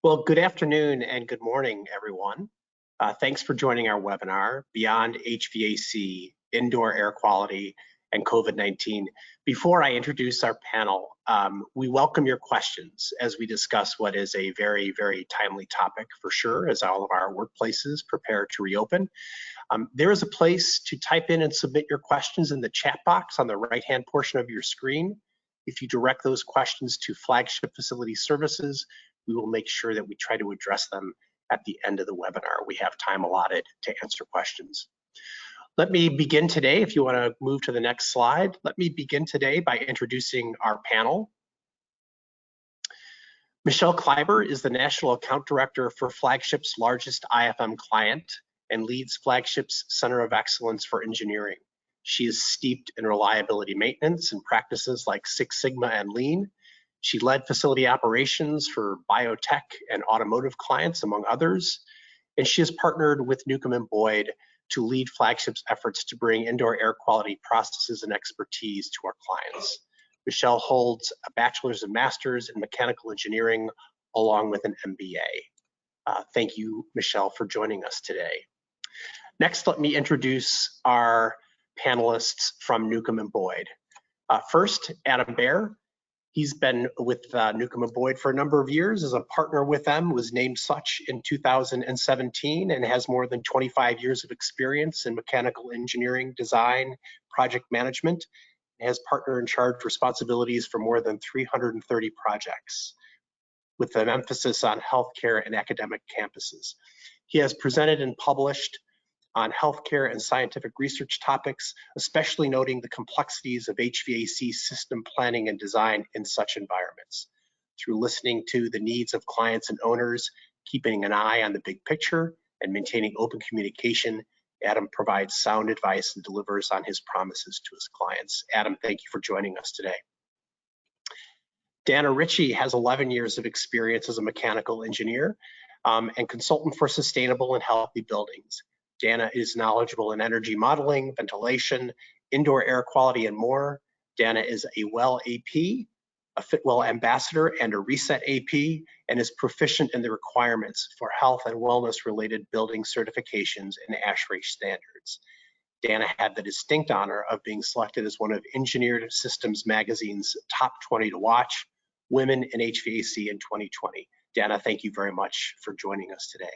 Well, good afternoon and good morning, everyone. Thanks for joining our webinar, Beyond HVAC, Indoor Air Quality, and COVID-19. Before I introduce our panel, we welcome your questions as we discuss what is a very, very timely topic for sure, as all of our workplaces prepare to reopen. There is a place to type in and submit your questions in the chat box on the right-hand portion of your screen. If you direct those questions to Flagship Facility Services, we will make sure that we try to address them at the end of the webinar. We have time allotted to answer questions. Let me begin today, if you want to move to the next slide, let me begin today by introducing our panel. Michelle Kleiber is the National Account Director for Flagship's largest IFM client and leads Flagship's Center of Excellence for Engineering. She is steeped in reliability maintenance and practices like Six Sigma and Lean. She led facility operations for biotech and automotive clients, among others, and she has partnered with Newcomb & Boyd to lead Flagship's efforts to bring indoor air quality processes and expertise to our clients. Michelle holds a bachelor's and master's in mechanical engineering, along with an MBA. Thank you, Michelle, for joining us today. Next, let me introduce our panelists from Newcomb & Boyd. First, Adam Baer. He's been with Newcomb & Boyd for a number of years as a partner with them, was named such in 2017, and has more than 25 years of experience in mechanical engineering, design, project management, and has partner in charge responsibilities for more than 330 projects, with an emphasis on healthcare and academic campuses. He has presented and published on healthcare and scientific research topics, especially noting the complexities of HVAC system planning and design in such environments. Through listening to the needs of clients and owners, keeping an eye on the big picture, and maintaining open communication, Adam provides sound advice and delivers on his promises to his clients. Adam, thank you for joining us today. Dana Ritchie has 11 years of experience as a mechanical engineer and consultant for sustainable and healthy buildings. Dana is knowledgeable in energy modeling, ventilation, indoor air quality, and more. Dana is a WELL AP, a Fitwel ambassador, and a Reset AP, and is proficient in the requirements for health and wellness related building certifications and Ashrae standards. Dana had the distinct honor of being selected as one of Engineered Systems Magazine's top 20 to watch women in HVAC in 2020. Dana, thank you very much for joining us today.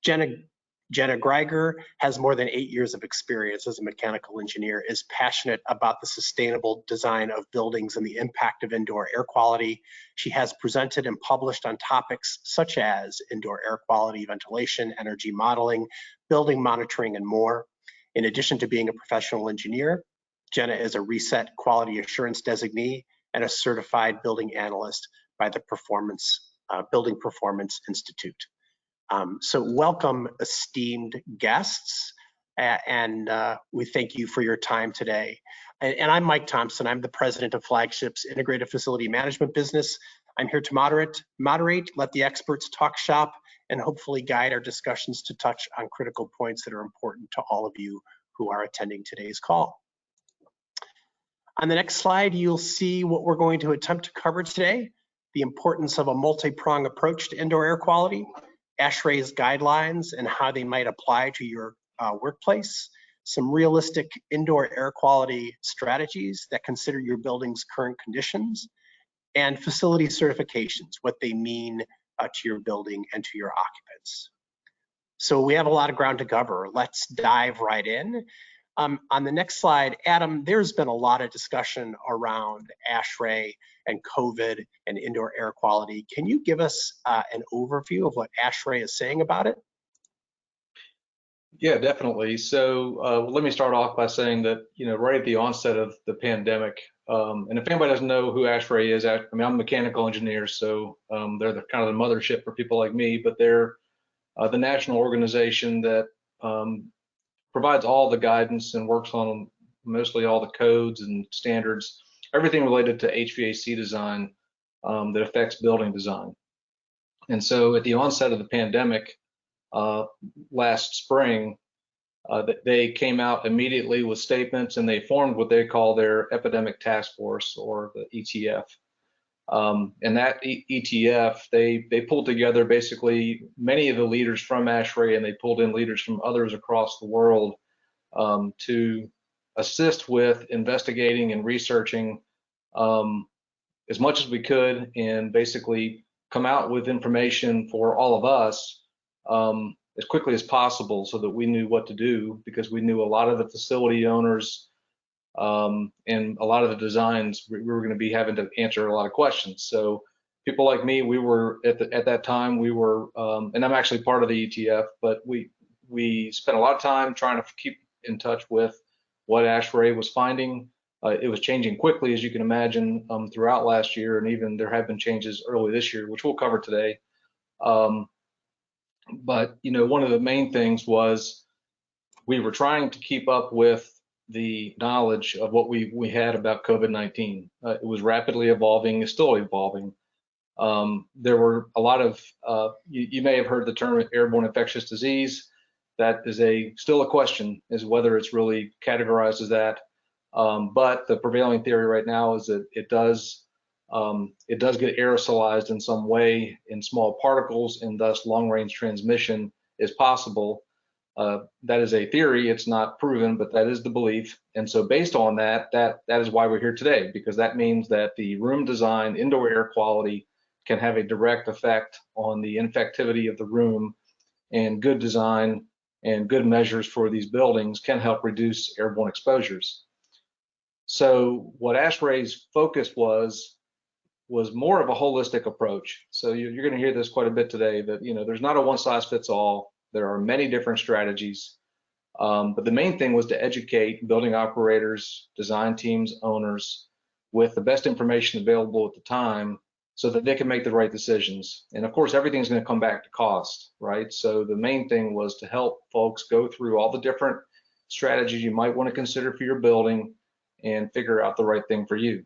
Jenna Greiger has more than 8 years of experience as a mechanical engineer, is passionate about the sustainable design of buildings and the impact of indoor air quality. She has presented and published on topics such as indoor air quality, ventilation, energy modeling, building monitoring, and more. In addition to being a professional engineer, Jenna is a Reset Quality Assurance designee and a certified building analyst by the Building Performance Institute. So welcome, esteemed guests, and we thank you for your time today. And I'm Mike Thompson. I'm the president of Flagship's Integrated Facility Management business. I'm here to moderate, let the experts talk shop, and hopefully guide our discussions to touch on critical points that are important to all of you who are attending today's call. On the next slide, you'll see what we're going to attempt to cover today: the importance of a multi-pronged approach to indoor air quality, Ashrae's guidelines and how they might apply to your workplace, some realistic indoor air quality strategies that consider your building's current conditions, and facility certifications, what they mean to your building and to your occupants. So we have a lot of ground to cover. Let's dive right in. On the next slide, Adam, there's been a lot of discussion around Ashrae and COVID and indoor air quality. Can you give us an overview of what Ashrae is saying about it? Yeah, definitely. So let me start off by saying that, right at the onset of the pandemic, and if anybody doesn't know who Ashrae is, I mean, I'm a mechanical engineer, so they're the kind of the mothership for people like me, but they're the national organization that provides all the guidance and works on mostly all the codes and standards, everything related to HVAC design that affects building design. And so at the onset of the pandemic last spring, they came out immediately with statements, and they formed what they call their Epidemic Task Force, or the ETF. And that ETF, they pulled together basically many of the leaders from Ashrae, and they pulled in leaders from others across the world to assist with investigating and researching as much as we could, and basically come out with information for all of us as quickly as possible, so that we knew what to do, because we knew a lot of the facility owners and a lot of the designs, we were going to be having to answer a lot of questions. So people like me, we were at that time, we were, and I'm actually part of the ETF, but we spent a lot of time trying to keep in touch with what Ashrae was finding. It was changing quickly, as you can imagine, throughout last year, and even there have been changes early this year, which we'll cover today. But one of the main things was we were trying to keep up with the knowledge of what we had about COVID-19. It was rapidly evolving, it's still evolving. There were a lot of, you may have heard the term airborne infectious disease. That is still a question, is whether it's really categorized as that. But the prevailing theory right now is that it does get aerosolized in some way in small particles, and thus long-range transmission is possible. That is a theory, it's not proven, but that is the belief. And so based on that is why we're here today, because that means that the room design, indoor air quality, can have a direct effect on the infectivity of the room, and good design and good measures for these buildings can help reduce airborne exposures. So what Ashrae's focus was more of a holistic approach. So you're going to hear this quite a bit today, that there's not a one size fits all. There are many different strategies, but the main thing was to educate building operators, design teams, owners with the best information available at the time, so that they can make the right decisions. And of course, everything's going to come back to cost, right? So the main thing was to help folks go through all the different strategies you might want to consider for your building and figure out the right thing for you.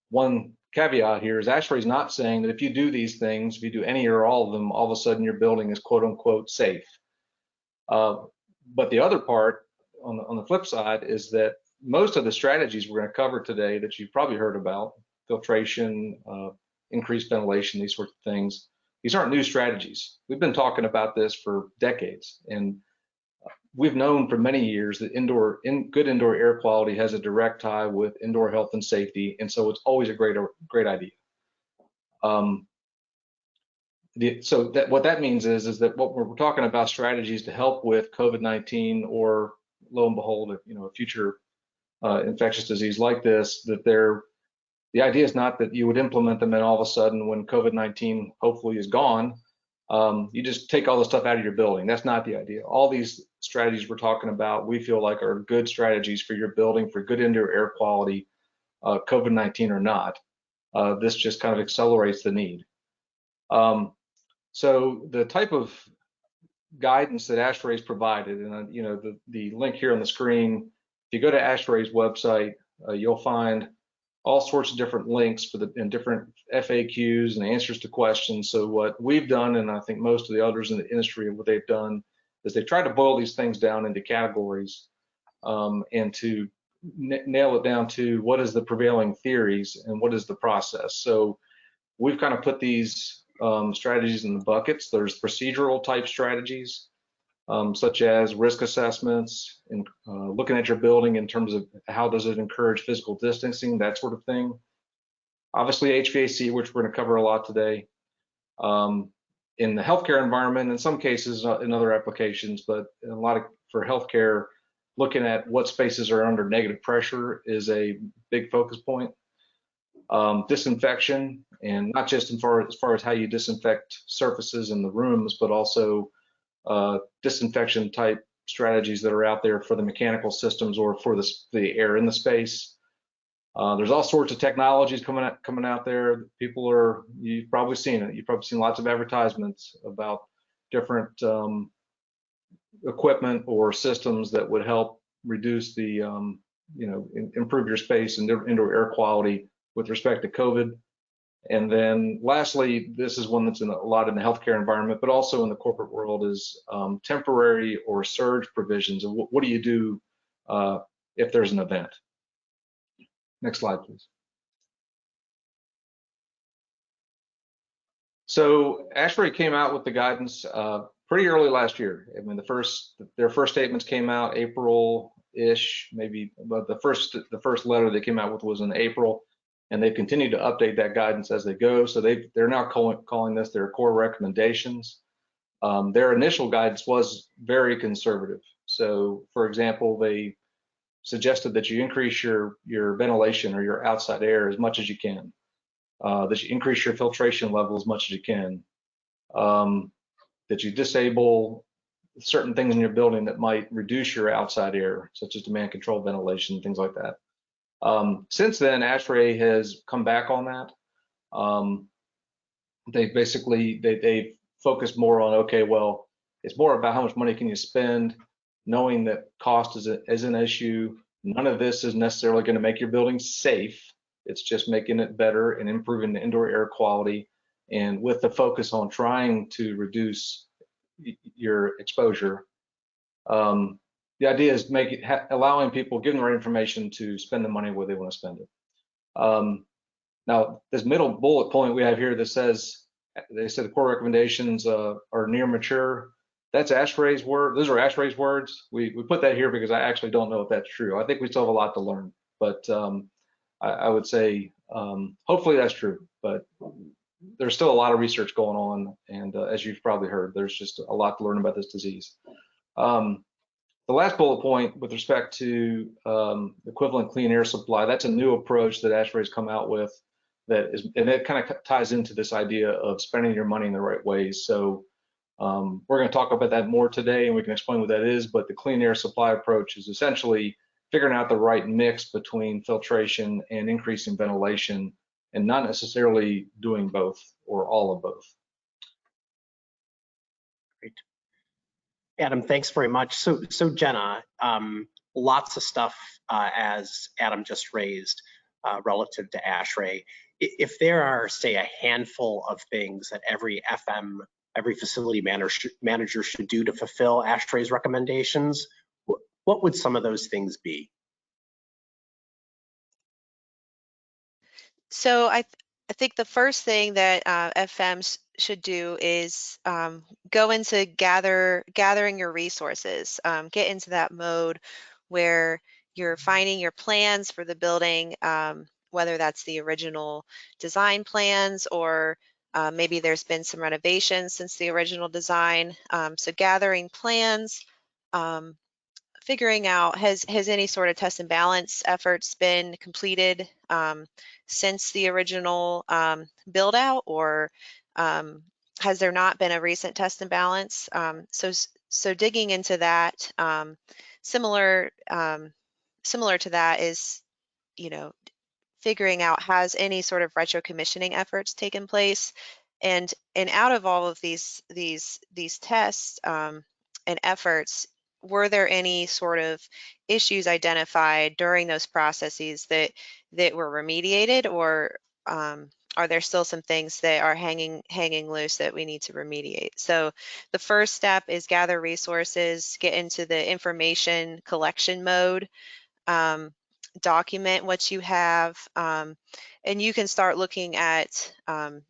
One caveat here is Ashrae's not saying that if you do these things, if you do any or all of them, all of a sudden your building is quote unquote safe. But the other part, on the flip side, is that most of the strategies we're going to cover today that you've probably heard about, filtration, increased ventilation, these sorts of things, these aren't new strategies. We've been talking about this for decades, and we've known for many years that good indoor air quality has a direct tie with indoor health and safety, and so it's always a great idea. So what that means is that what we're talking about, strategies to help with COVID-19, or lo and behold, a future infectious disease like this, that the idea is not that you would implement them and all of a sudden, when COVID-19 hopefully is gone, you just take all the stuff out of your building. That's not the idea. All these strategies we're talking about, we feel like are good strategies for your building, for good indoor air quality, COVID-19 or not. This just kind of accelerates the need. So the type of guidance that Ashrae's provided, and the link here on the screen, if you go to Ashrae's website, you'll find all sorts of different links and different FAQs and answers to questions. So what we've done, and I think most of the others in the industry, what they've done is they try to boil these things down into categories, and to nail it down to what is the prevailing theories and what is the process. So we've kind of put these strategies in the buckets. There's procedural type strategies, such as risk assessments and looking at your building in terms of how does it encourage physical distancing, that sort of thing. Obviously HVAC, which we're going to cover a lot today. In the healthcare environment, in some cases, in other applications, but a lot for healthcare, looking at what spaces are under negative pressure is a big focus point. Disinfection, and not just as far as how you disinfect surfaces in the rooms, but also disinfection type strategies that are out there for the mechanical systems or for the air in the space. There's all sorts of technologies coming out there. You've probably seen it. You've probably seen lots of advertisements about different equipment or systems that would help reduce the, improve your space and indoor air quality with respect to COVID. And then lastly, this is one that's a lot in the healthcare environment, but also in the corporate world, is temporary or surge provisions. And what do you do if there's an event? Next slide, please. So Ashrae came out with the guidance pretty early last year. I mean, their first statements came out April-ish, maybe, but the first letter they came out with was in April, and they've continued to update that guidance as they go. So they're now calling this their core recommendations. Their initial guidance was very conservative. So, for example, they suggested that you increase your ventilation or your outside air as much as you can. That you increase your filtration level as much as you can, that you disable certain things in your building that might reduce your outside air, such as demand control ventilation, things like that. Since then, Ashrae has come back on that. They've focused more on, okay, well, it's more about how much money can you spend, knowing that cost is an issue. None of this is necessarily going to make your building safe. It's just making it better and improving the indoor air quality, and with the focus on trying to reduce your exposure. The idea is allowing people, giving the right information to spend the money where they want to spend it. Now, this middle bullet point we have here that says, they said the core recommendations are near mature. That's Ashrae's word. Those are Ashrae's words. We put that here because I actually don't know if that's true. I think we still have a lot to learn, but I would say hopefully that's true, but there's still a lot of research going on, and as you've probably heard, there's just a lot to learn about this disease. The last bullet point with respect to equivalent clean air supply, that's a new approach that Ashrae's come out with, and it kind of ties into this idea of spending your money in the right ways. So we're going to talk about that more today, and we can explain what that is, but the clean air supply approach is essentially figuring out the right mix between filtration and increasing ventilation, and not necessarily doing both or all of both. Great. Adam, thanks very much. So Jenna, lots of stuff as Adam just raised relative to Ashrae. If there are, say, a handful of things that every facility manager should do to fulfill Ashrae's recommendations, what would some of those things be? So I think the first thing that FMs should do is go into gathering your resources, get into that mode where you're finding your plans for the building, whether that's the original design plans or maybe there's been some renovations since the original design. So gathering plans, figuring out has any sort of test and balance efforts been completed since the original build out, or has there not been a recent test and balance? So digging into that, similar to that is, figuring out has any sort of retro commissioning efforts taken place, and out of all of these tests and efforts, were there any sort of issues identified during those processes that were remediated, or are there still some things that are hanging loose that we need to remediate? So the first step is gather resources, get into the information collection mode, document what you have, and you can start looking at,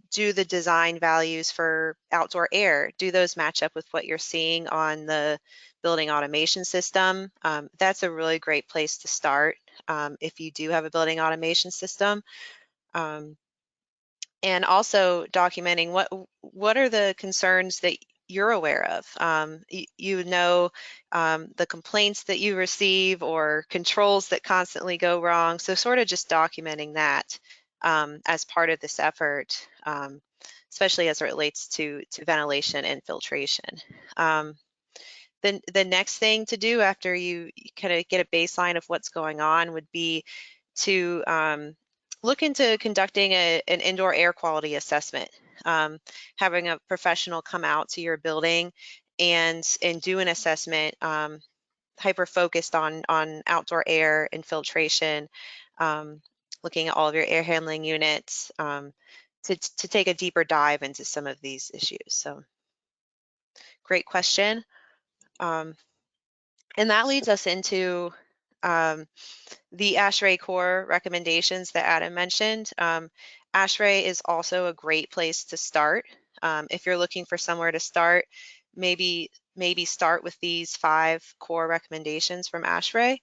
do the design values for outdoor air, do those match up with what you're seeing on the building automation system? That's a really great place to start if you do have a building automation system. And also documenting what are the concerns that you're aware of. The complaints that you receive or controls that constantly go wrong. So sort of just documenting that as part of this effort, especially as it relates to ventilation and filtration. Then the next thing to do after you kind of get a baseline of what's going on would be to look into conducting an indoor air quality assessment, having a professional come out to your building and do an assessment hyper focused on outdoor air and filtration, looking at all of your air handling units to take a deeper dive into some of these issues. So great question. And that leads us into the Ashrae core recommendations that Adam mentioned. Ashrae is also a great place to start. If you're looking for somewhere to start, maybe start with these 5 core recommendations from Ashrae.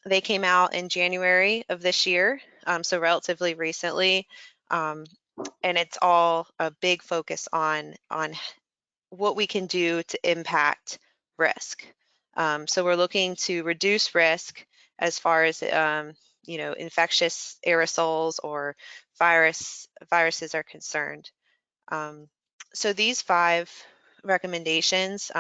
They came out in January of this year, so relatively recently, and it's all a big focus on what we can do to impact risk. So we're looking to reduce risk as far as infectious aerosols or viruses are concerned. So these 5 recommendations,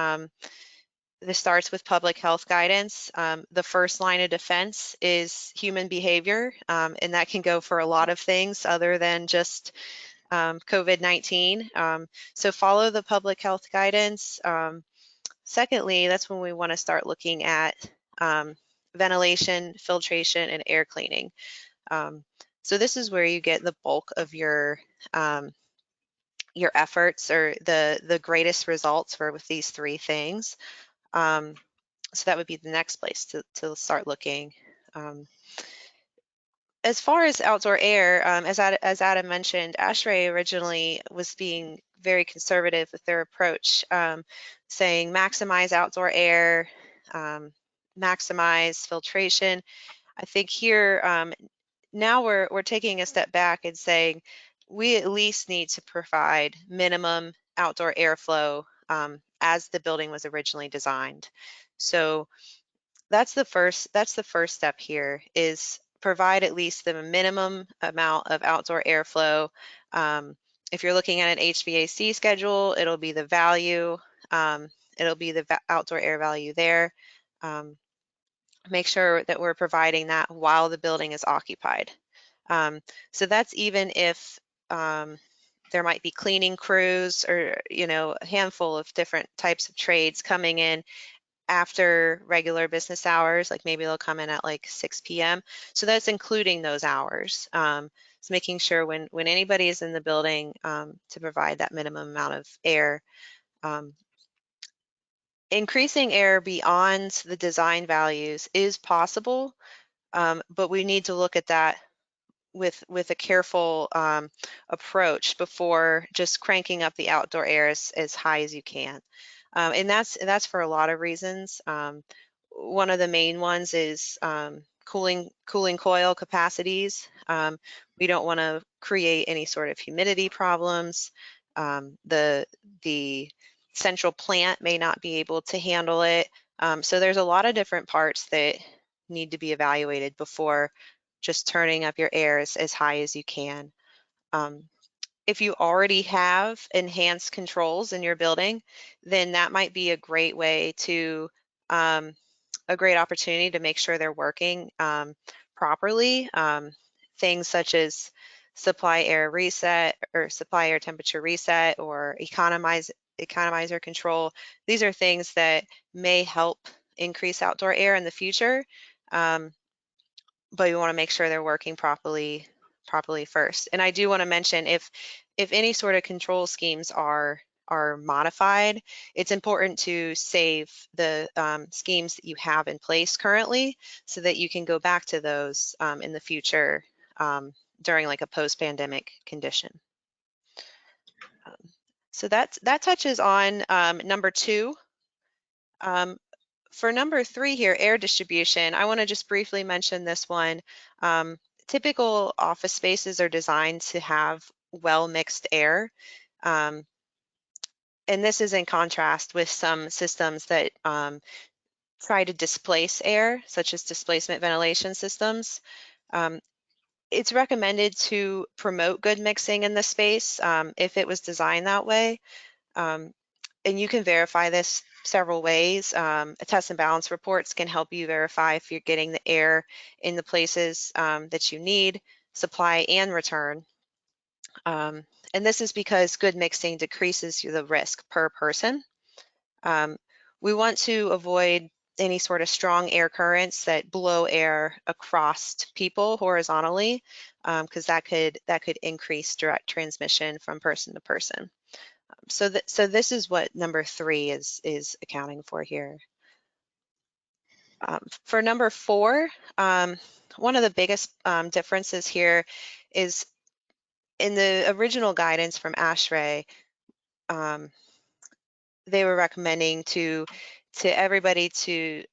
this starts with public health guidance. The first line of defense is human behavior, and that can go for a lot of things other than just COVID-19. So follow the public health guidance. Secondly, that's when we want to start looking at ventilation, filtration, and air cleaning. So this is where you get the bulk of your efforts or the greatest results for with these 3 things. So that would be the next place to start looking. As far as outdoor air, as Adam mentioned, Ashrae originally was being very conservative with their approach, saying maximize outdoor air, maximize filtration. I think here, now we're taking a step back and saying we at least need to provide minimum outdoor airflow as the building was originally designed. So that's the first step here, is provide at least the minimum amount of outdoor airflow. If you're looking at an HVAC schedule, it'll be the value, it'll be the outdoor air value there. Make sure that we're providing that while the building is occupied. So that's even if there might be cleaning crews or a handful of different types of trades coming in after regular business hours, like maybe they'll come in at like 6 p.m. So that's including those hours. So making sure when anybody is in the building to provide that minimum amount of air. Increasing air beyond the design values is possible, but we need to look at that with a careful approach before just cranking up the outdoor air as high as you can. And that's for a lot of reasons. One of the main ones is cooling coil capacities. We don't want to create any sort of humidity problems. The central plant may not be able to handle it. So there's a lot of different parts that need to be evaluated before just turning up your air as high as you can. If you already have enhanced controls in your building, then that might be a great way to, a great opportunity to make sure they're working properly. Things such as supply air reset or supply air temperature reset or economizer control. These are things that may help increase outdoor air in the future, but you want to make sure they're working properly first. And I do want to mention, if any sort of control schemes are modified, it's important to save the schemes that you have in place currently so that you can go back to those in the future during like a post-pandemic condition. So that touches on number 2. For number 3 here, air distribution, I want to just briefly mention this one. Typical office spaces are designed to have well-mixed air. And this is in contrast with some systems that try to displace air, such as displacement ventilation systems. It's recommended to promote good mixing in the space if it was designed that way. And you can verify this several ways. Test and balance reports can help you verify if you're getting the air in the places that you need, supply and return. And this is because good mixing decreases the risk per person. We want to avoid any sort of strong air currents that blow air across people horizontally, because that could increase direct transmission from person to person. So this is what number 3 is accounting for here. For number 4, one of the biggest differences here is in the original guidance from Ashrae, they were recommending to everybody to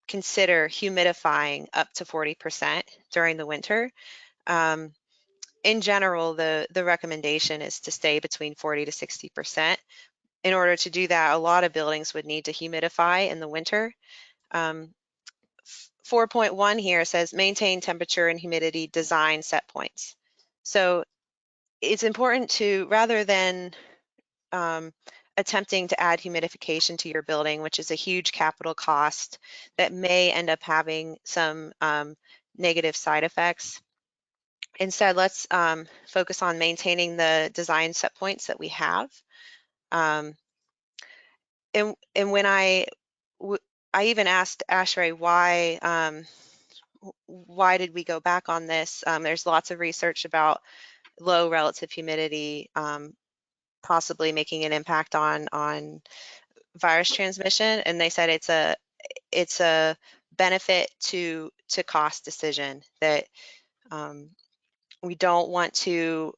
consider humidifying up to 40% during the winter. In general, the recommendation is to stay between 40 to 60%. In order to do that, a lot of buildings would need to humidify in the winter. 4.1 here says maintain temperature and humidity design set points. So it's important to, rather than attempting to add humidification to your building, which is a huge capital cost that may end up having some negative side effects. Instead, let's focus on maintaining the design set points that we have. And when I even asked Ashrae why did we go back on this? There's lots of research about low relative humidity possibly making an impact on virus transmission, and they said it's a benefit to cost decision, that we don't want to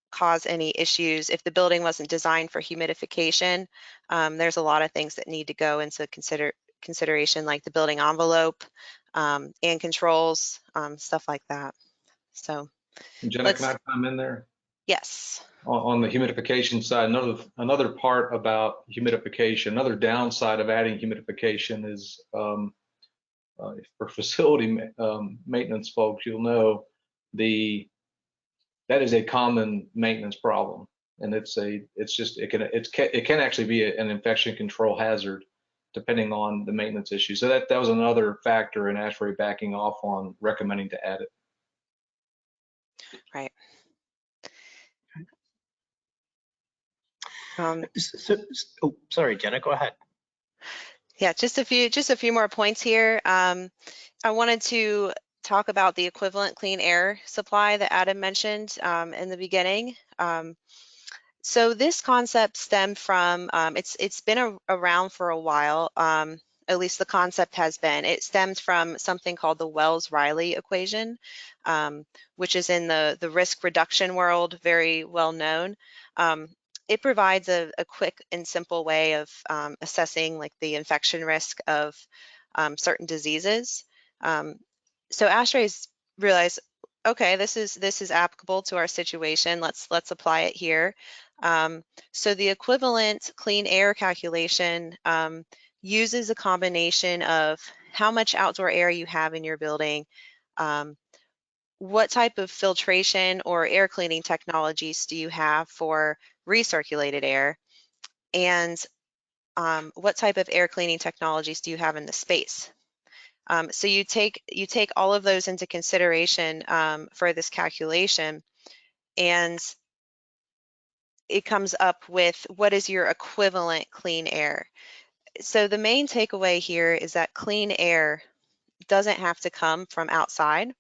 cause any issues. If the building wasn't designed for humidification, there's a lot of things that need to go into consideration, like the building envelope and controls, stuff like that. So, Jenna, can I chime in there? Yes. On the humidification side, another part about humidification, another downside of adding humidification is for facility maintenance folks, you'll know that is a common maintenance problem, and it can actually be an infection control hazard depending on the maintenance issue. So that was another factor in Ashrae backing off on recommending to add it. Right. Sorry, Jenna, go ahead. Yeah, just a few more points here. I wanted to talk about the equivalent clean air supply that Adam mentioned in the beginning. So this concept stemmed from, it's been around for a while, at least the concept has been. It stemmed from something called the Wells-Riley equation, which is in the risk reduction world, very well known. It provides a quick and simple way of assessing like the infection risk of certain diseases. So Ashrae's realized, okay, this is applicable to our situation. Let's apply it here. So the equivalent clean air calculation uses a combination of how much outdoor air you have in your building, what type of filtration or air cleaning technologies do you have for recirculated air, and what type of air cleaning technologies do you have in the space. So you take all of those into consideration for this calculation, and it comes up with what is your equivalent clean air. So the main takeaway here is that clean air doesn't have to come from outside.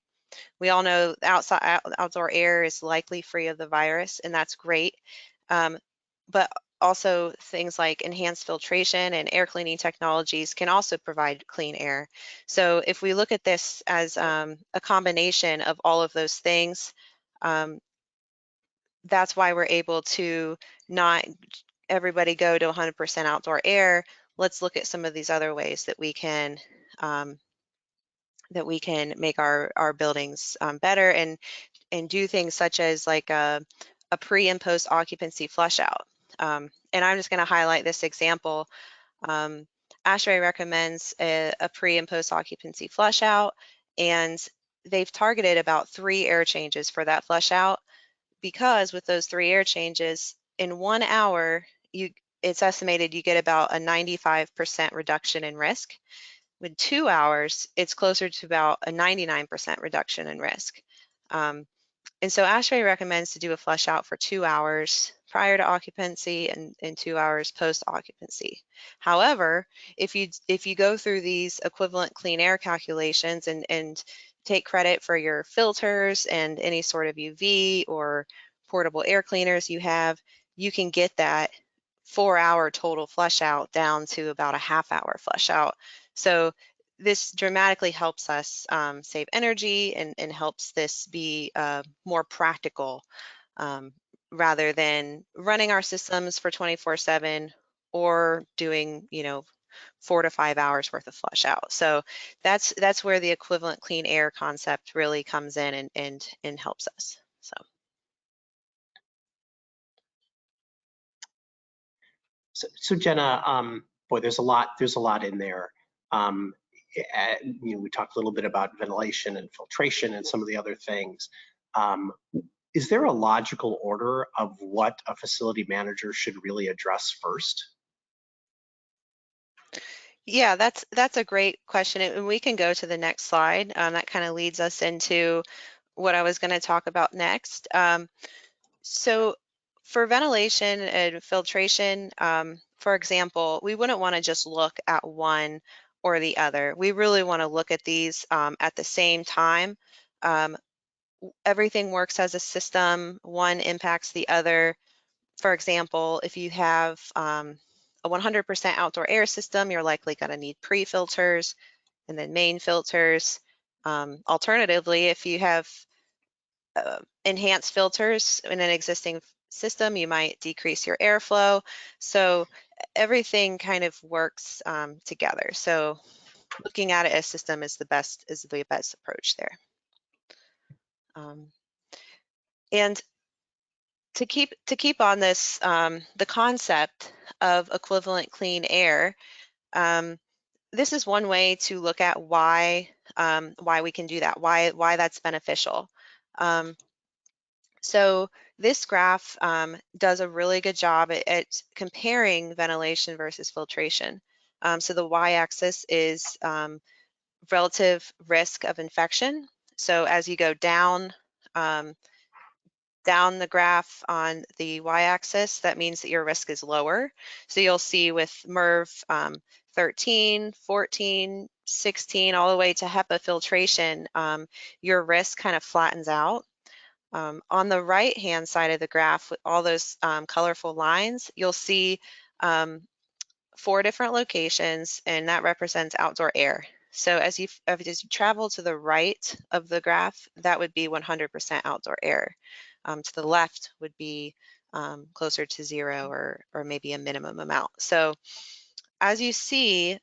We all know outdoor air is likely free of the virus, and that's great. But also things like enhanced filtration and air cleaning technologies can also provide clean air. So if we look at this as a combination of all of those things, that's why we're able to not everybody go to 100% outdoor air. Let's look at some of these other ways that we can make our buildings better, and do things such as like a pre and post occupancy flush out. And I'm just going to highlight this example. Ashrae recommends a pre and post occupancy flush out, and they've targeted about 3 air changes for that flush out, because with those 3 air changes in 1 hour, it's estimated you get about a 95% reduction in risk. With 2 hours, it's closer to about a 99% reduction in risk. And so Ashrae recommends to do a flush out for 2 hours prior to occupancy and 2 hours post occupancy. However, if you go through these equivalent clean air calculations and take credit for your filters and any sort of UV or portable air cleaners you have, you can get that 4-hour total flush out down to about a half-hour flush out. So this dramatically helps us save energy and helps this be more practical rather than running our systems for 24/7 or doing, 4 to 5 hours worth of flush out. So that's where the equivalent clean air concept really comes in and helps us. So Jenna, boy, there's a lot in there. We talked a little bit about ventilation and filtration and some of the other things. Is there a logical order of what a facility manager should really address first? Yeah, that's a great question, and we can go to the next slide. That kind of leads us into what I was going to talk about next. So for ventilation and filtration, for example, we wouldn't want to just look at one or the other. We really want to look at these at the same time. Everything works as a system. One impacts the other. For example, if you have a 100% outdoor air system, you're likely going to need pre-filters and then main filters. Alternatively, if you have enhanced filters in an existing system, you might decrease your airflow. So everything kind of works together. So looking at it as system is the best approach there. And to keep on this, the concept of equivalent clean air, this is one way to look at why we can do that, why that's beneficial. So this graph does a really good job at comparing ventilation versus filtration. So the y-axis is relative risk of infection. So as you go down the graph on the y-axis, that means that your risk is lower. So you'll see with MERV 13, 14, 16, all the way to HEPA filtration, your risk kind of flattens out. On the right-hand side of the graph with all those colorful lines, you'll see 4 different locations, and that represents outdoor air. So as you travel to the right of the graph, that would be 100% outdoor air. To the left would be closer to 0 or maybe a minimum amount. So as you see,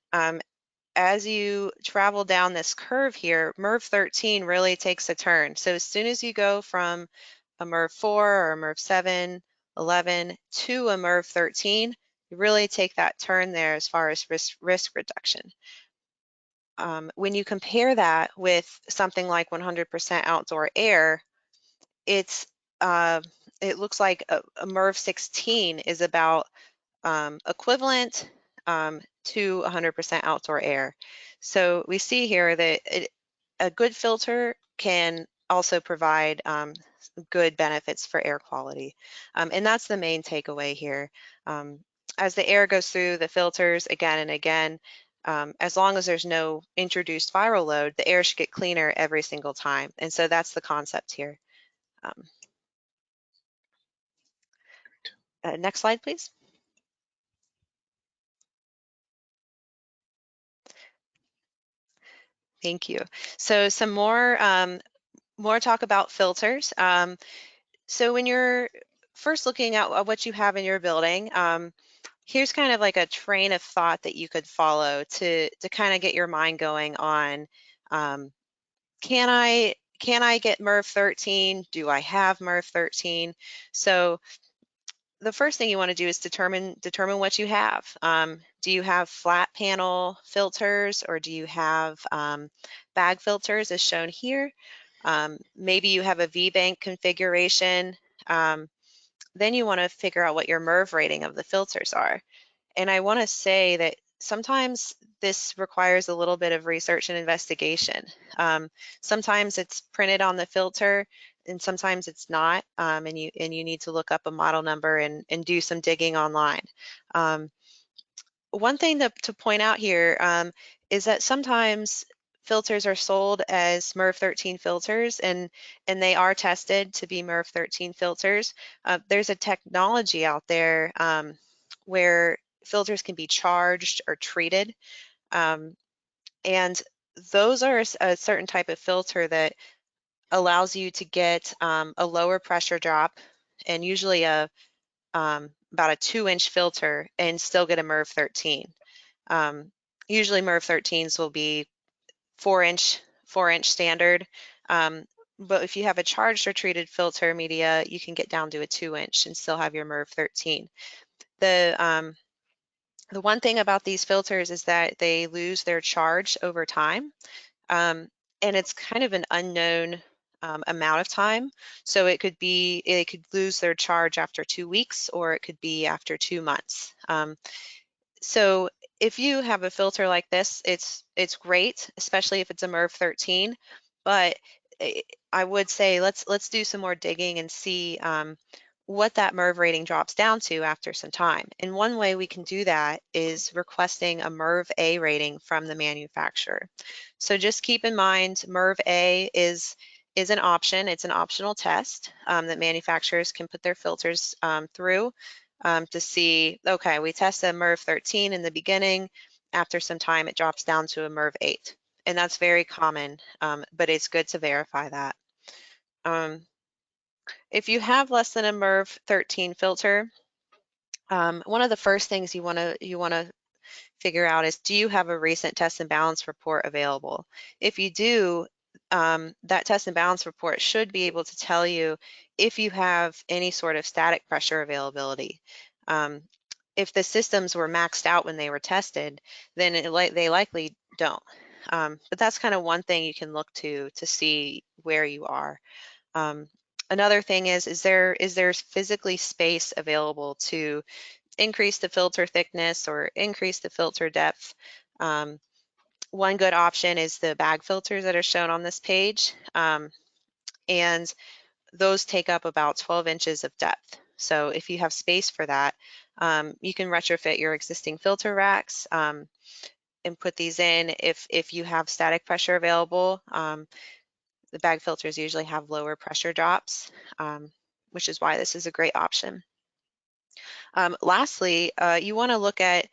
as you travel down this curve here, MERV 13 really takes a turn. So as soon as you go from a MERV 4 or a MERV 7, 11 to a MERV 13, you really take that turn there as far as risk reduction. When you compare that with something like 100% outdoor air, it looks like a MERV 16 is about equivalent to 100% outdoor air. So we see here that a good filter can also provide good benefits for air quality. And that's the main takeaway here. As the air goes through the filters again and again, as long as there's no introduced viral load, the air should get cleaner every single time. And so that's the concept here. Next slide, please. Thank you. So some more talk about filters. So when you're first looking at what you have in your building, here's kind of like a train of thought that you could follow to kind of get your mind going on, can I get MERV 13? Do I have MERV 13? So the first thing you want to do is determine what you have. Do you have flat panel filters, or do you have bag filters as shown here? Maybe you have a V-bank configuration. Then you want to figure out what your MERV rating of the filters are. And I want to say that sometimes this requires a little bit of research and investigation. Sometimes it's printed on the filter and sometimes it's not, and you need to look up a model number and do some digging online. One thing to point out here is that sometimes filters are sold as MERV 13 filters, and they are tested to be MERV 13 filters. There's a technology out there where filters can be charged or treated, and those are a certain type of filter that allows you to get a lower pressure drop and usually about a 2-inch filter and still get a MERV 13. Usually MERV 13s will be 4-inch standard. But if you have a charged or treated filter media, you can get down to a 2-inch and still have your MERV 13. The one thing about these filters is that they lose their charge over time. And it's kind of an unknown amount of time. So it could lose their charge after 2 weeks, or it could be after 2 months. So if you have a filter like this, it's great, especially if it's a MERV 13. But I would say let's do some more digging and see what that MERV rating drops down to after some time. And one way we can do that is requesting a MERV A rating from the manufacturer. So just keep in mind, MERV A is an option. It's an optional test that manufacturers can put their filters through to see, okay, we test a MERV 13 in the beginning. After some time, it drops down to a MERV 8. And that's very common, but it's good to verify that. If you have less than a MERV 13 filter, one of the first things you want to figure out is, do you have a recent test and balance report available? If you do, that test and balance report should be able to tell you if you have any sort of static pressure availability. If the systems were maxed out when they were tested, then they likely don't. But that's kind of one thing you can look to see where you are. Another thing is there physically space available to increase the filter thickness or increase the filter depth? One good option is the bag filters that are shown on this page. And those take up about 12 inches of depth. So if you have space for that, you can retrofit your existing filter racks and put these in. If you have static pressure available, the bag filters usually have lower pressure drops, which is why this is a great option. Lastly, you want to look at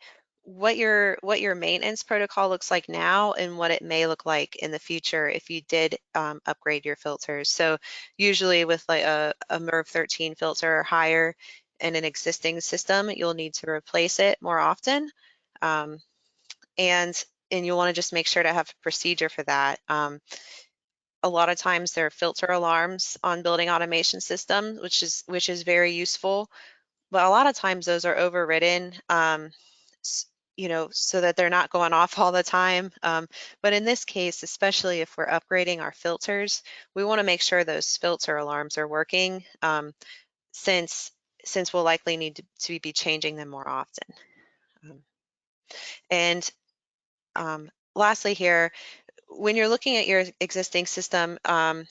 what your maintenance protocol looks like now and what it may look like in the future if you did upgrade your filters. So usually with like a MERV 13 filter or higher in an existing system, you'll need to replace it more often. And you'll want to just make sure to have a procedure for that. A lot of times there are filter alarms on building automation systems, which is very useful. But a lot of times those are overridden, so that they're not going off all the time. But in this case, especially if we're upgrading our filters, we want to make sure those filter alarms are working, since we'll likely need to be changing them more often. And lastly here, when you're looking at your existing system, a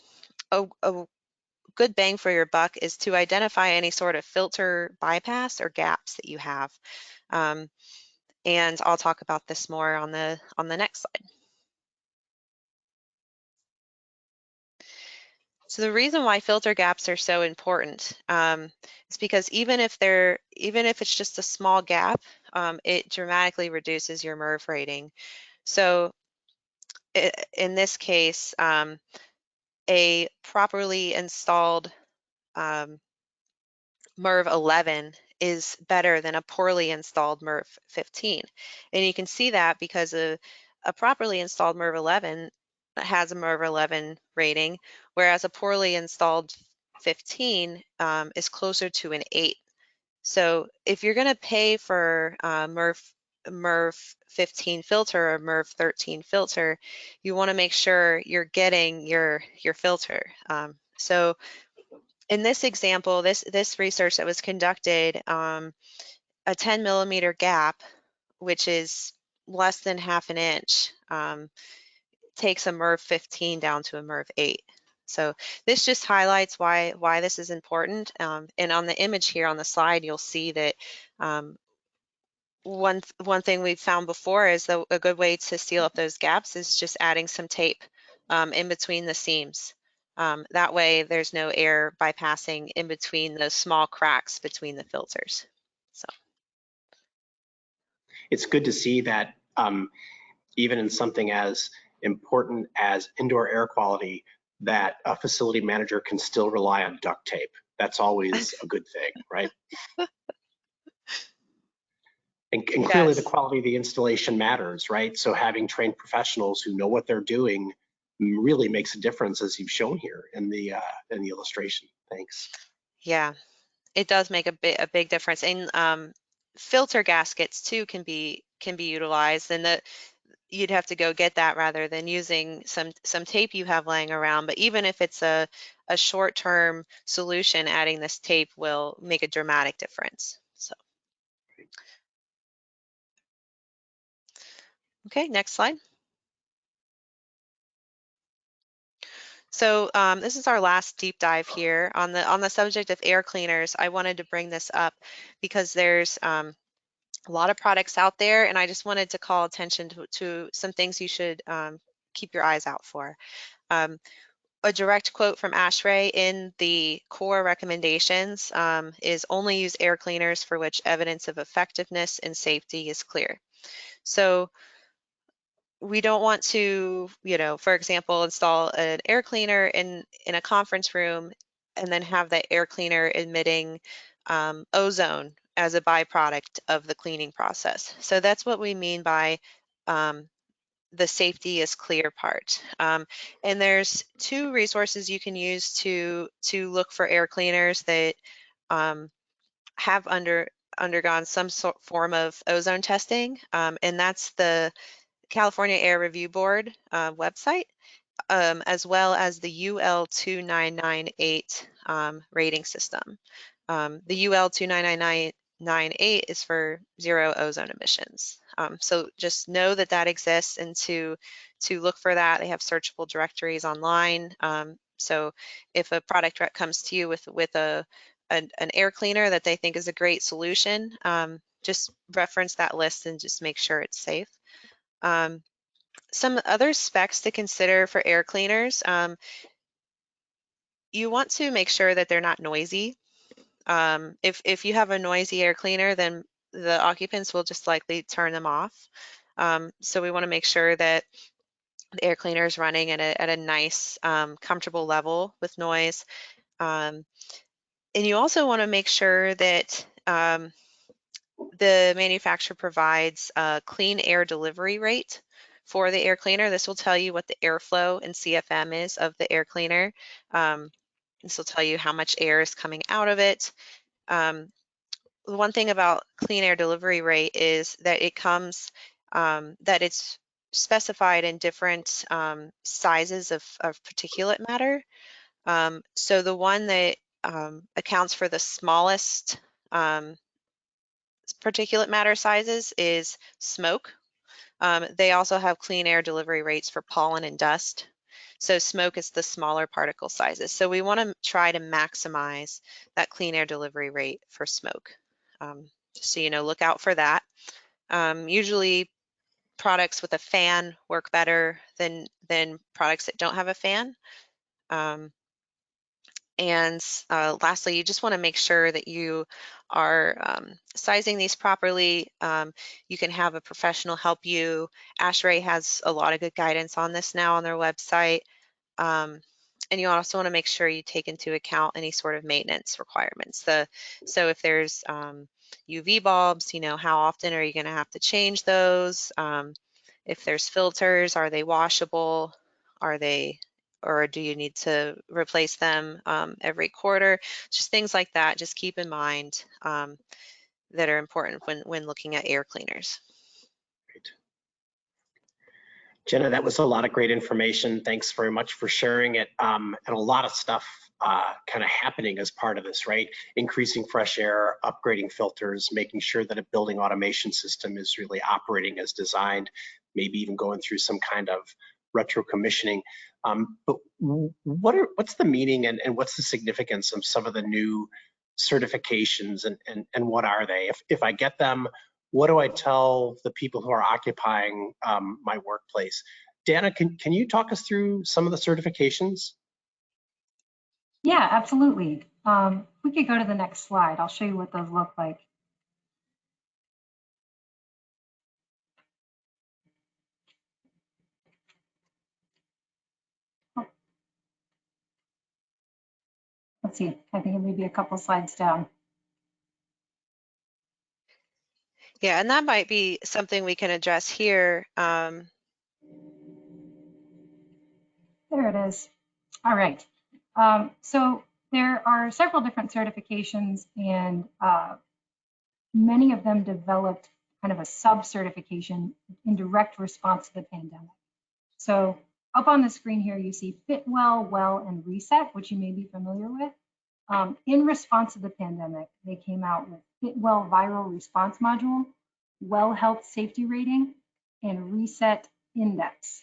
good bang for your buck is to identify any sort of filter bypass or gaps that you have. And I'll talk about this more on the next slide. So the reason why filter gaps are so important is because even if it's just a small gap, it dramatically reduces your MERV rating. So in this case, a properly installed MERV 11 is better than a poorly installed MERV 15. And you can see that because a properly installed MERV 11 has a MERV 11 rating, whereas a poorly installed 15 is closer to an 8. So if you're going to pay for MERV 15 filter or MERV 13 filter, you want to make sure you're getting your filter. So in this example, this research that was conducted, a 10 millimeter gap, which is less than half an inch, takes a MERV 15 down to a MERV 8. So this just highlights why this is important. And on the image here on the slide, you'll see that one thing we've found before is that a good way to seal up those gaps is just adding some tape in between the seams. That way there's no air bypassing in between those small cracks between the filters. So it's good to see that even in something as important as indoor air quality, that a facility manager can still rely on duct tape. that's always a good thing, right? And clearly the Yes. quality of the installation matters, right? So having trained professionals who know what they're doing really makes a difference, as you've shown here in the illustration. Thanks. Yeah, it does make a big difference. And filter gaskets too can be utilized, and you'd have to go get that rather than using some tape you have laying around. But even if it's a short-term solution, adding this tape will make a dramatic difference. So, okay, next slide. So this is our last deep dive here on the subject of air cleaners. I wanted to bring this up because there's a lot of products out there, and I just wanted to call attention to some things you should keep your eyes out for. A direct quote from Ashrae in the core recommendations is only use air cleaners for which evidence of effectiveness and safety is clear. So we don't want to, for example, install an air cleaner in a conference room and then have that air cleaner emitting ozone as a byproduct of the cleaning process. So that's what we mean by the safety is clear part. And there's two resources you can use to look for air cleaners that have undergone some form of ozone testing, and that's the California Air Review Board website, as well as the UL 2998 rating system. The UL 2998 is for zero ozone emissions. So just know that that exists, and to look for that, they have searchable directories online. So if a product rep comes to you with an air cleaner that they think is a great solution, just reference that list and just make sure it's safe. Some other specs to consider for air cleaners, you want to make sure that they're not noisy. If you have a noisy air cleaner, then the occupants will just likely turn them off. So we want to make sure that the air cleaner is running at a nice, comfortable level with noise. And you also want to make sure that the manufacturer provides a clean air delivery rate for the air cleaner. This will tell you what the airflow and CFM is of the air cleaner. This will tell you how much air is coming out of it. The one thing about clean air delivery rate is that it comes, that it's specified in different sizes of particulate matter. So the one that accounts for the smallest particulate matter sizes is smoke. They also have clean air delivery rates for pollen and dust. So smoke is the smaller particle sizes. So we want to try to maximize that clean air delivery rate for smoke. So, look out for that. Usually products with a fan work better than products that don't have a fan. And lastly, you just want to make sure that you are sizing these properly. You can have a professional help you. Ashrae has a lot of good guidance on this now on their website. And you also want to make sure you take into account any sort of maintenance requirements. So if there's UV bulbs, how often are you going to have to change those? If there's filters, are they washable? Or do you need to replace them every quarter? Just things like that. Just keep in mind that are important when looking at air cleaners. Great. Jenna, that was a lot of great information. Thanks very much for sharing it. And a lot of stuff kind of happening as part of this, right? Increasing fresh air, upgrading filters, making sure that a building automation system is really operating as designed, maybe even going through some kind of retro commissioning. But what's the meaning and what's the significance of some of the new certifications and what are they? If I get them, what do I tell the people who are occupying my workplace? Dana, can you talk us through some of the certifications? Yeah, absolutely. We could go to the next slide. I'll show you what those look like. let's see, I think it may be a couple slides down. Yeah, and that might be something we can address here. There it is. All right. So there are several different certifications, and many of them developed kind of a sub-certification in direct response to the pandemic. So up on the screen here, you see Fit Well, Well, and Reset, which you may be familiar with. In response to the pandemic, they came out with Fit Well Viral Response Module, Well Health Safety Rating, and Reset Index.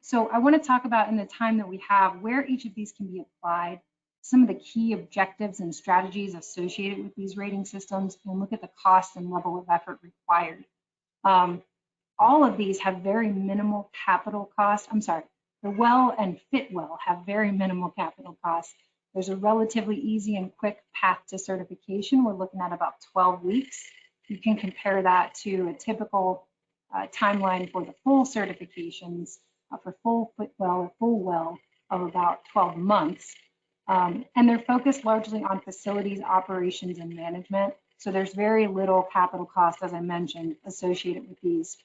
So I want to talk about, in the time that we have, where each of these can be applied, some of the key objectives and strategies associated with these rating systems, and look at the cost and level of effort required. All of these have very minimal capital cost. I'm sorry, the Well and Fit Well have very minimal capital costs. There's a relatively easy and quick path to certification. We're looking at about 12 weeks. You can compare that to a typical timeline for the full certifications for full Fit Well or full Well of about 12 months. And they're focused largely on facilities, operations, and management. So there's very little capital cost, as I mentioned, associated with these.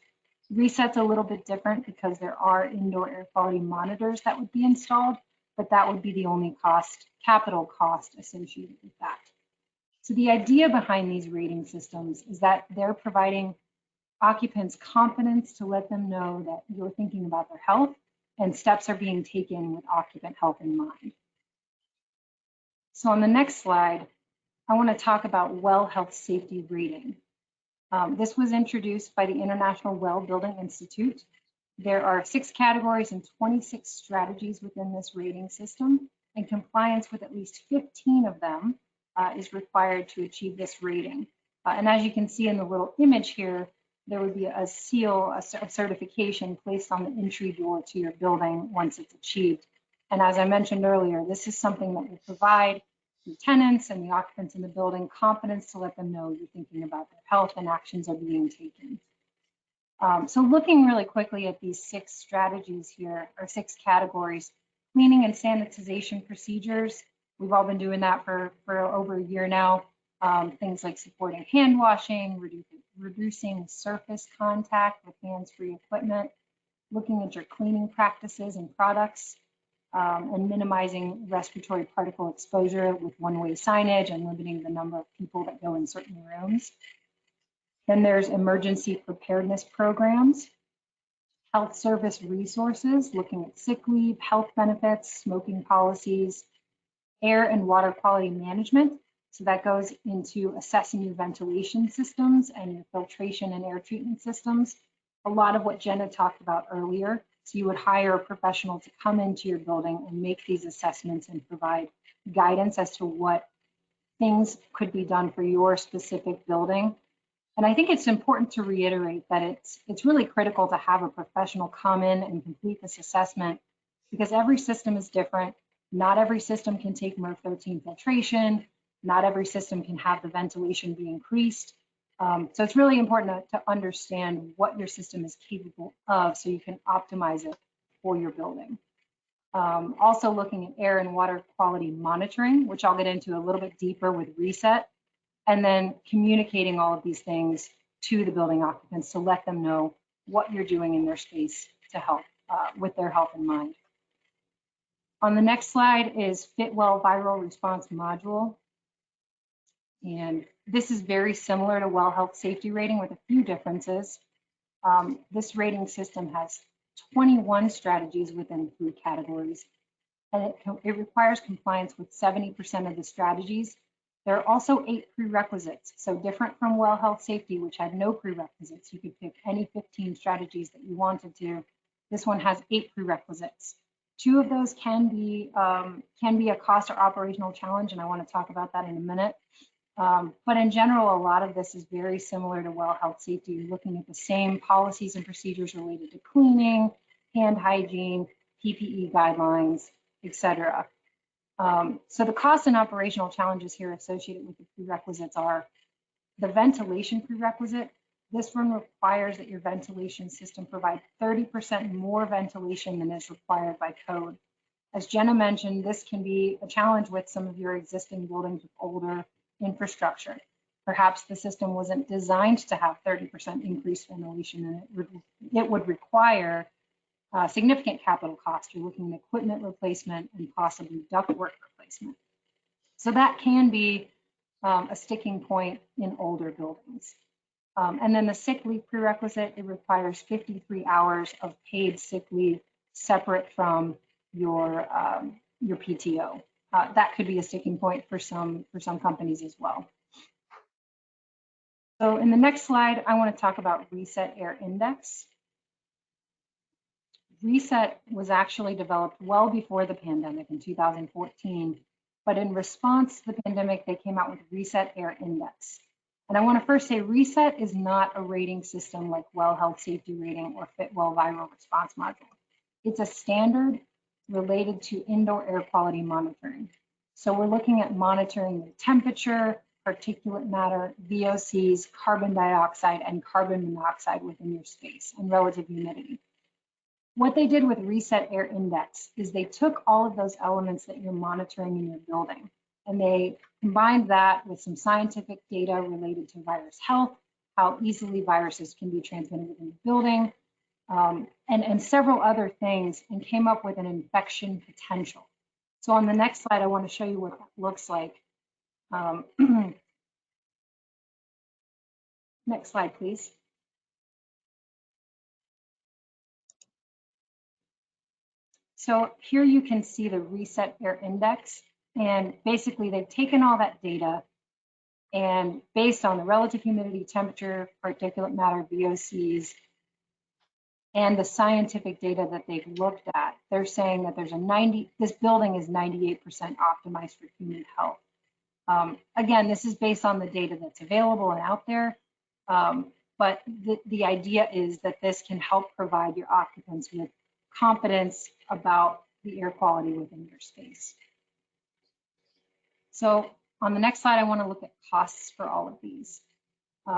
Reset's a little bit different because there are indoor air quality monitors that would be installed, but that would be the only cost, capital cost associated with that. So the idea behind these rating systems is that they're providing occupants confidence to let them know that you're thinking about their health and steps are being taken with occupant health in mind. So on the next slide, I want to talk about Well Health Safety Rating. This was introduced by the International Well Building Institute. There are 6 categories and 26 strategies within this rating system, and compliance with at least 15 of them is required to achieve this rating. And as you can see in the little image here, there would be a seal of certification placed on the entry door to your building once it's achieved. And as I mentioned earlier, this is something that will provide the tenants and the occupants in the building confidence to let them know you're thinking about their health and actions are being taken. So looking really quickly at these 6 strategies here, or 6 categories, cleaning and sanitization procedures. We've all been doing that for over a year now. Things like supporting hand washing, reducing surface contact with hands-free equipment, looking at your cleaning practices and products, and minimizing respiratory particle exposure with one-way signage and limiting the number of people that go in certain rooms. Then there's emergency preparedness programs, health service resources, looking at sick leave, health benefits, smoking policies, air and water quality management. So that goes into assessing your ventilation systems and your filtration and air treatment systems. A lot of what Jenna talked about earlier. So you would hire a professional to come into your building and make these assessments and provide guidance as to what things could be done for your specific building. And I think it's important to reiterate that it's really critical to have a professional come in and complete this assessment because every system is different. Not every system can take MERV 13 filtration. Not every system can have the ventilation be increased. So it's really important to understand what your system is capable of so you can optimize it for your building. Also looking at air and water quality monitoring, which I'll get into a little bit deeper with Reset, and then communicating all of these things to the building occupants to let them know what you're doing in their space to help with their health in mind. On the next slide is Fit Well Viral Response Module. And this is very similar to Well Health Safety Rating with a few differences. This rating system has 21 strategies within 3 categories, and it requires compliance with 70% of the strategies. There are also 8 prerequisites, so different from Well Health Safety, which had no prerequisites. You could pick any 15 strategies that you wanted to. This one has 8 prerequisites. 2 of those can be a cost or operational challenge, and I want to talk about that in a minute. But in general, a lot of this is very similar to Well Health Safety. You're looking at the same policies and procedures related to cleaning, hand hygiene, PPE guidelines, etc. So the cost and operational challenges here associated with the prerequisites are the ventilation prerequisite. This one requires that your ventilation system provide 30% more ventilation than is required by code. As Jenna mentioned, this can be a challenge with some of your existing buildings with older infrastructure. Perhaps the system wasn't designed to have 30% increased ventilation, and it would require significant capital cost. You're looking at equipment replacement and possibly ductwork replacement. So that can be a sticking point in older buildings. And then the sick leave prerequisite, it requires 53 hours of paid sick leave separate from your PTO. That could be a sticking point for some companies as well. So in the next slide, I want to talk about Reset Air Index. Reset was actually developed well before the pandemic in 2014, but in response to the pandemic, they came out with Reset Air Index. And I want to first say Reset is not a rating system like Well Health Safety Rating or Fitwel Viral Response Module. It's a standard related to indoor air quality monitoring. So we're looking at monitoring the temperature, particulate matter, VOCs, carbon dioxide, and carbon monoxide within your space, and relative humidity. What they did with Reset Air Index is they took all of those elements that you're monitoring in your building, and they combined that with some scientific data related to virus health, how easily viruses can be transmitted within the building, and several other things, and came up with an infection potential. So on the next slide, I want to show you what that looks like. Next slide, please. So here you can see the Reset Air Index, and basically they've taken all that data, and based on the relative humidity, temperature, particulate matter, VOCs, and the scientific data that they've looked at, they're saying that there's this building is 98% optimized for human health. Again, this is based on the data that's available and out there, but the idea is that this can help provide your occupants with confidence about the air quality within your space. So on the next slide, I want to look at costs for all of these.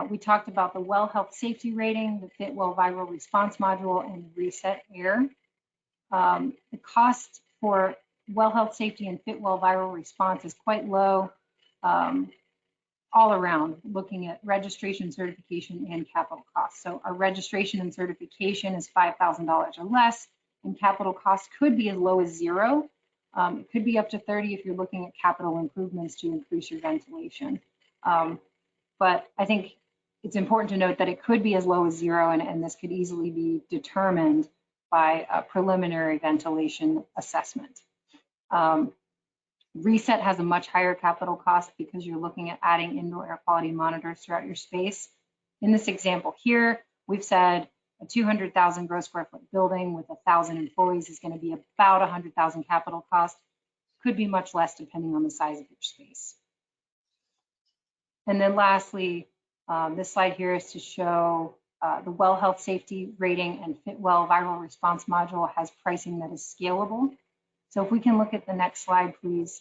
We talked about the Well Health Safety Rating, the Fitwel Viral Response Module, and Reset Air. The cost for Well Health Safety and Fitwel Viral Response is quite low all around, looking at registration, certification, and capital costs. So our registration and certification is $5,000 or less, and capital costs could be as low as $0. It could be up to 30 if you're looking at capital improvements to increase your ventilation. But I think it's important to note that it could be as low as $0, and this could easily be determined by a preliminary ventilation assessment. Reset has a much higher capital cost because you're looking at adding indoor air quality monitors throughout your space. In this example here, we've said a 200,000 gross square foot building with 1,000 employees is going to be about 100,000 capital cost. Could be much less depending on the size of your space. And then lastly, this slide here is to show the Well Health Safety Rating and Fitwel Viral Response Module has pricing that is scalable. So if we can look at the next slide, please,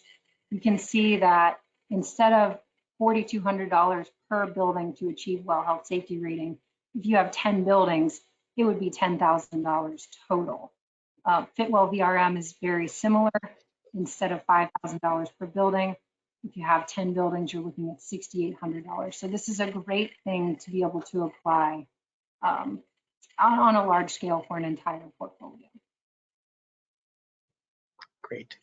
you can see that instead of $4,200 per building to achieve Well Health Safety Rating, if you have 10 buildings, it would be $10,000 total. Fitwel VRM is very similar. Instead of $5,000 per building, if you have 10 buildings, you're looking at $6,800. So this is a great thing to be able to apply on a large scale for an entire portfolio. Great.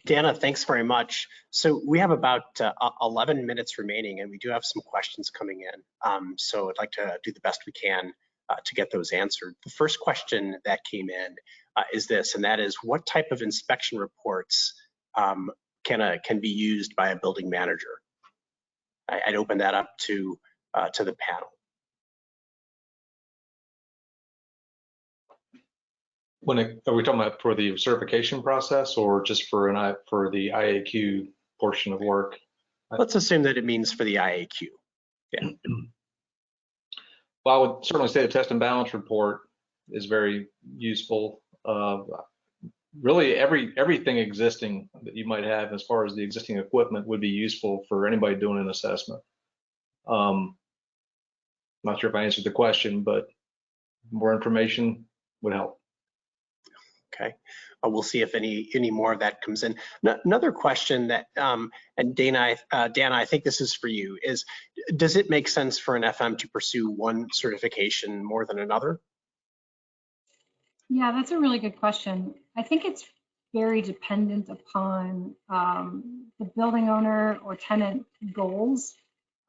Dana, thanks very much. So we have about 11 minutes remaining, and we do have some questions coming in. So I'd like to do the best we can to get those answered. The first question that came in is this, and that is, what type of inspection reports can be used by a building manager? I'd open that up to the panel. Are we talking about for the certification process or just for the IAQ portion of work? Let's assume that it means for the IAQ. Yeah. Well, I would certainly say the test and balance report is very useful. Really, everything existing that you might have as far as the existing equipment would be useful for anybody doing an assessment. I'm not sure if I answered the question, but more information would help. Okay, we'll see if any more of that comes in. Another question that, and Dana, I think this is for you, is does it make sense for an FM to pursue one certification more than another? Yeah, that's a really good question. I think it's very dependent upon the building owner or tenant goals,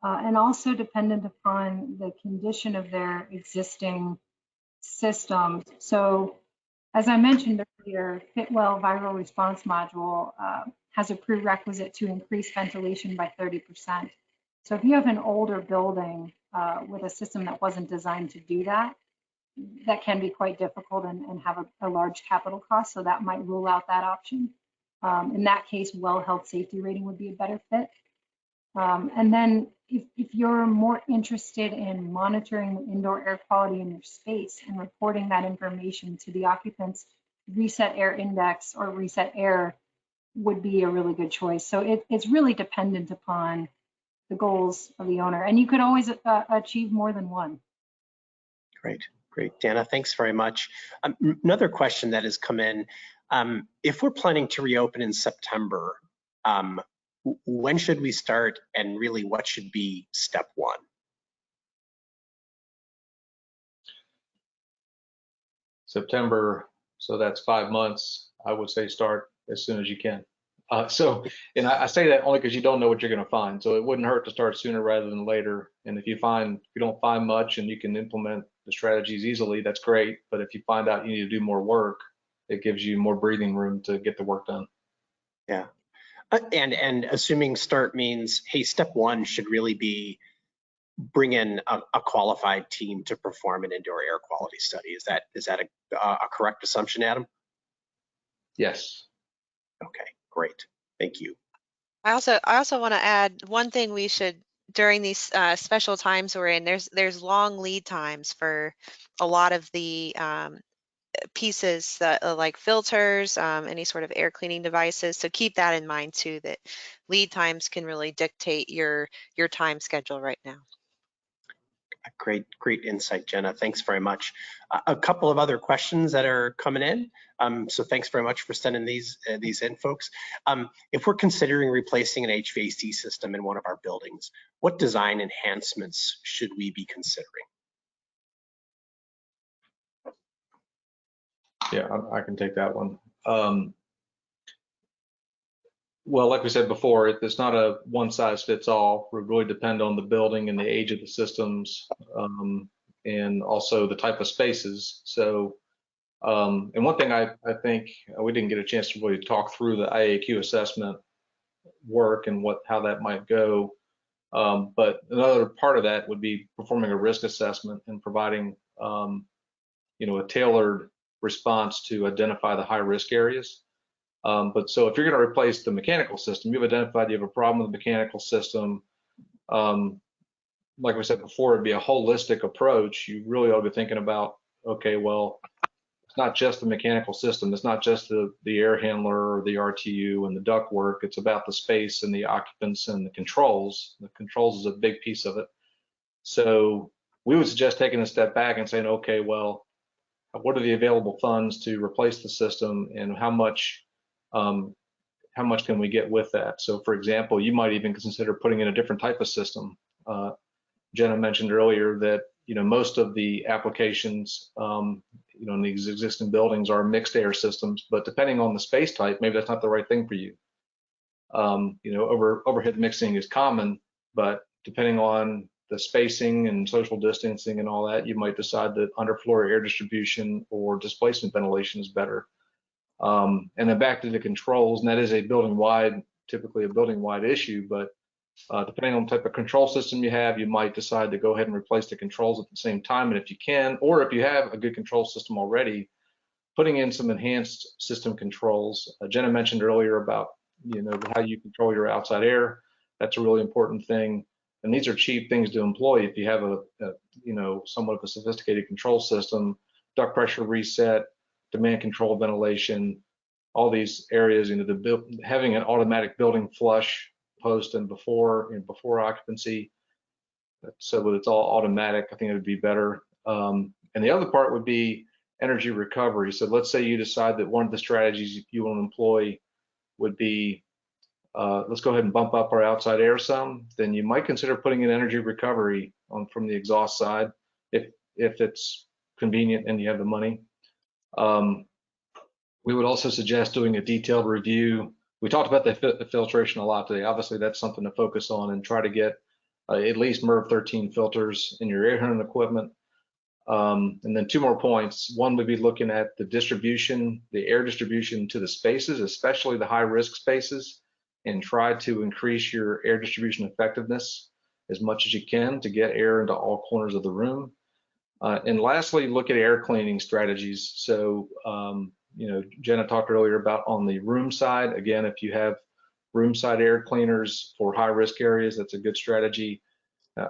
and also dependent upon the condition of their existing systems. So as I mentioned earlier, Fitwell Viral Response Module has a prerequisite to increase ventilation by 30%. So if you have an older building with a system that wasn't designed to do that, that can be quite difficult and have a large capital cost. So that might rule out that option. In that case, well health safety rating would be a better fit. And then if you're more interested in monitoring the indoor air quality in your space and reporting that information to the occupants, Reset Air Index or Reset Air would be a really good choice. So it's really dependent upon the goals of the owner. And you could always achieve more than one. Great, Dana, thanks very much. Another question that has come in, if we're planning to reopen in September, when should we start, and really what should be step one? September, so that's 5 months. I would say start as soon as you can. And I say that only because you don't know what you're going to find. So it wouldn't hurt to start sooner rather than later. And if you don't find much and you can implement the strategies easily, that's great. But if you find out you need to do more work, it gives you more breathing room to get the work done. Yeah, and assuming start means, hey, step one should really be bring in a qualified team to perform an indoor air quality study. Is that a correct assumption, Adam? Yes. Okay, great. Thank you. I also want to add one thing we should, during these special times we're in, there's long lead times for a lot of the pieces that like filters, any sort of air cleaning devices. So keep that in mind too, that lead times can really dictate your time schedule right now. Great insight, Jenna. Thanks very much. A couple of other questions that are coming in. So thanks very much for sending these in, folks. If we're considering replacing an HVAC system in one of our buildings, what design enhancements should we be considering? Yeah, I can take that one. Well, like we said before, it's not a one size fits all. It would really depend on the building and the age of the systems, and also the type of spaces. So, and one thing I think we didn't get a chance to really talk through the IAQ assessment work and how that might go. But another part of that would be performing a risk assessment and providing, a tailored response to identify the high risk areas. But so if you're going to replace the mechanical system, you've identified you have a problem with the mechanical system. Like we said before, it'd be a holistic approach. You really ought to be thinking about, okay, well, it's not just the mechanical system. It's not just the air handler or the RTU and the duct work. It's about the space and the occupants and the controls. The controls is a big piece of it. So we would suggest taking a step back and saying, okay, well, what are the available funds to replace the system, and how much can we get with that? So for example, you might even consider putting in a different type of system. Jenna mentioned earlier that most of the applications in these existing buildings are mixed air systems, but depending on the space type, maybe that's not the right thing for you. Overhead mixing is common, but depending on the spacing and social distancing and all that, you might decide that underfloor air distribution or displacement ventilation is better. And then back to the controls, and that is typically a building-wide issue, but depending on the type of control system you have, you might decide to go ahead and replace the controls at the same time. And if you can, or if you have a good control system already, putting in some enhanced system controls. Jenna mentioned earlier about how you control your outside air. That's a really important thing. And these are cheap things to employ if you have a somewhat of a sophisticated control system. Duct pressure reset, demand control ventilation, all these areas. Having an automatic building flush post and before occupancy, so that it's all automatic, I think it would be better. And the other part would be energy recovery. So let's say you decide that one of the strategies you want to employ would be, let's go ahead and bump up our outside air some, then you might consider putting in energy recovery from the exhaust side if it's convenient and you have the money. We would also suggest doing a detailed review. We talked about the filtration a lot today. Obviously, that's something to focus on and try to get at least MERV 13 filters in your air handling equipment. And then 2 more points. One would be looking at the distribution, the air distribution to the spaces, especially the high risk spaces, and try to increase your air distribution effectiveness as much as you can to get air into all corners of the room. And lastly, look at air cleaning strategies. So, you know, Jenna talked earlier about on the room side. Again, if you have room side air cleaners for high risk areas, that's a good strategy.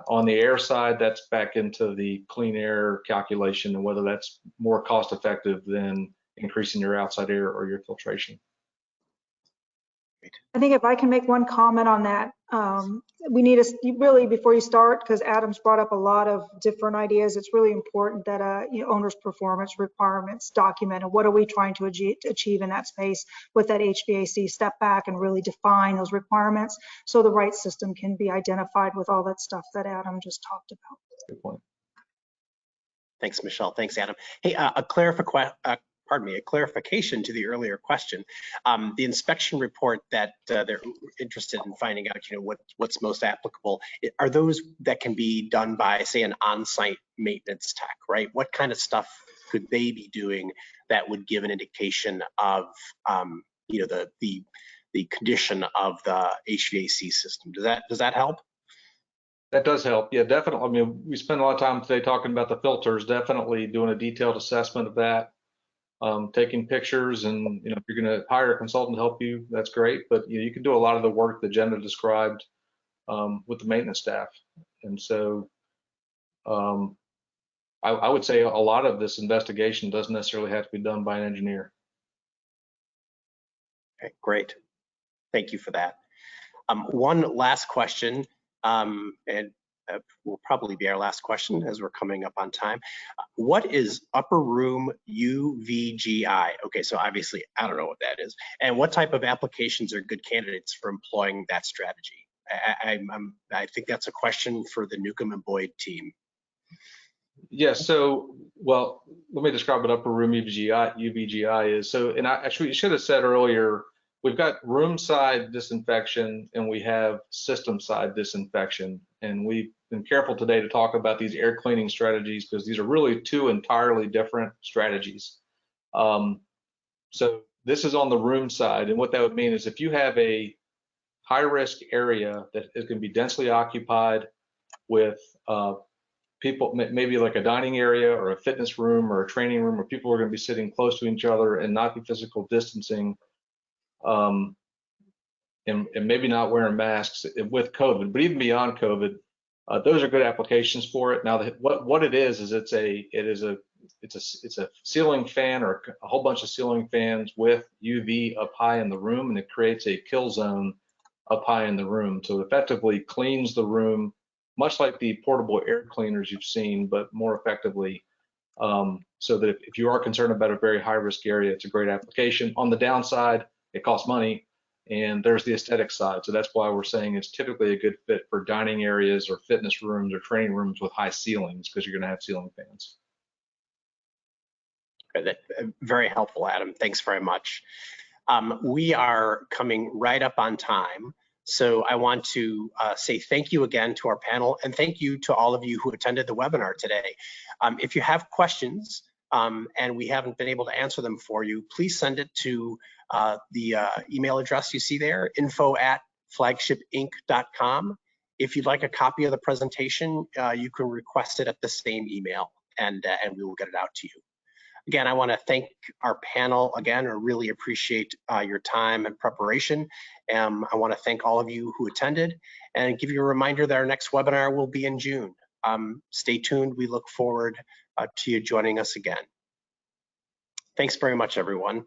On the air side, that's back into the clean air calculation and whether that's more cost effective than increasing your outside air or your filtration. I think if I can make one comment on that, we need to really, before you start, because Adam's brought up a lot of different ideas, it's really important that you know, owner's performance requirements documented. What are we trying to achieve in that space with that HVAC? Step back and really define those requirements so the right system can be identified with all that stuff that Adam just talked about. Good point. Thanks, Michelle. Thanks, Adam. Hey, a clarification to the earlier question. The inspection report that they're interested in finding out, you know, what's most applicable, are those that can be done by, say, an on-site maintenance tech, right? What kind of stuff could they be doing that would give an indication of, you know, the condition of the HVAC system? Does that help? That does help. Yeah, definitely. I mean, we spent a lot of time today talking about the filters, definitely doing a detailed assessment of that. Taking pictures, and you know, if you're going to hire a consultant to help you, that's great. But you know, you can do a lot of the work that Jenna described with the maintenance staff. And so I would say a lot of this investigation doesn't necessarily have to be done by an engineer. Okay, great. Thank you for that. One last question, and will probably be our last question as we're coming up on time. What is upper room Uvgi? Okay, so obviously I don't know what that is. And what type of applications are good candidates for employing that strategy? I think that's a question for the Newcomb and Boyd team. Yeah, so, well, let me describe what upper room Uvgi is. So, and I actually should have said earlier, we've got room side disinfection and we have system side disinfection. And we've been careful today to talk about these air cleaning strategies because these are really 2 entirely different strategies. So this is on the room side. And what that would mean is if you have a high risk area that is going to be densely occupied with people, maybe like a dining area or a fitness room or a training room where people are going to be sitting close to each other and not be physical distancing, and maybe not wearing masks with COVID, but even beyond COVID, those are good applications for it. Now, what it is it's a ceiling fan or a whole bunch of ceiling fans with UV up high in the room, and it creates a kill zone up high in the room. So it effectively cleans the room, much like the portable air cleaners you've seen, but more effectively. So that if you are concerned about a very high risk area, it's a great application. On the downside, it costs money, and there's the aesthetic side. So that's why we're saying it's typically a good fit for dining areas or fitness rooms or training rooms with high ceilings, because you're going to have ceiling fans. Very helpful, Adam. Thanks very much. We are coming right up on time. So I want to say thank you again to our panel, and thank you to all of you who attended the webinar today. If you have questions and we haven't been able to answer them for you, please send it to the email address you see there, info@flagshipinc.com. If you'd like a copy of the presentation, you can request it at the same email, and we will get it out to you. Again, I want to thank our panel again. I really appreciate your time and preparation. I want to thank all of you who attended and give you a reminder that our next webinar will be in June. Stay tuned. We look forward to you joining us again. Thanks very much, everyone.